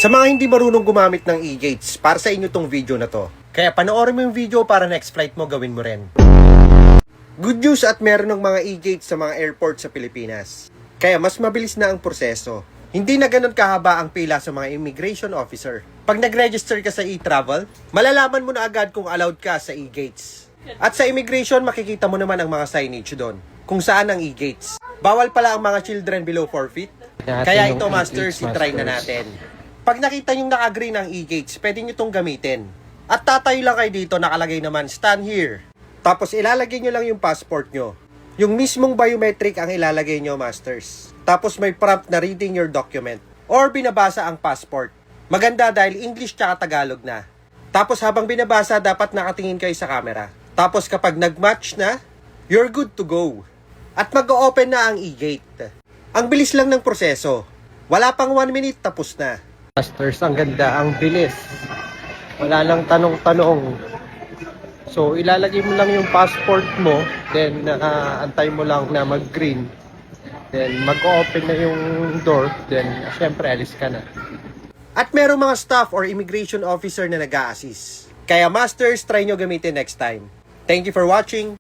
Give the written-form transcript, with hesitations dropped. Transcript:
Sa mga hindi marunong gumamit ng e-gates, para sa inyo tong video na to. Kaya panoorin mo yung video para next flight mo gawin mo rin. Good news at meron ng mga e-gates sa mga airport sa Pilipinas. Kaya mas mabilis na ang proseso. Hindi na ganun kahaba ang pila sa mga immigration officer. Pag nag-register ka sa e-travel, malalaman mo na agad kung allowed ka sa e-gates. At sa immigration, makikita mo naman ang mga signage doon, kung saan ang e-gates. Bawal pala ang mga children below 4 feet. Kaya ito, masters, itry na natin. Pag nakita yung naka-green ang e-gates, pwede nyo itong gamitin. At tatayo lang kayo dito, nakalagay naman, stand here. Tapos ilalagay nyo lang yung passport nyo. Yung mismong biometric ang ilalagay nyo, masters. Tapos may prompt na reading your document. Or binabasa ang passport. Maganda dahil English tsaka Tagalog na. Tapos habang binabasa, dapat nakatingin kayo sa camera. Tapos kapag nag-match na, you're good to go. At mag-open na ang e-gate. Ang bilis lang ng proseso. Wala pang 1 minute, tapos na. Masters, ang ganda, ang bilis. Wala lang tanong-tanong. So, ilalagay mo lang yung passport mo, then antay mo lang na mag-green. Then, mag-open na yung door, then, syempre, alis ka na. At merong mga staff or immigration officer na nag-a-assist. Kaya, masters, try nyo gamitin next time. Thank you for watching.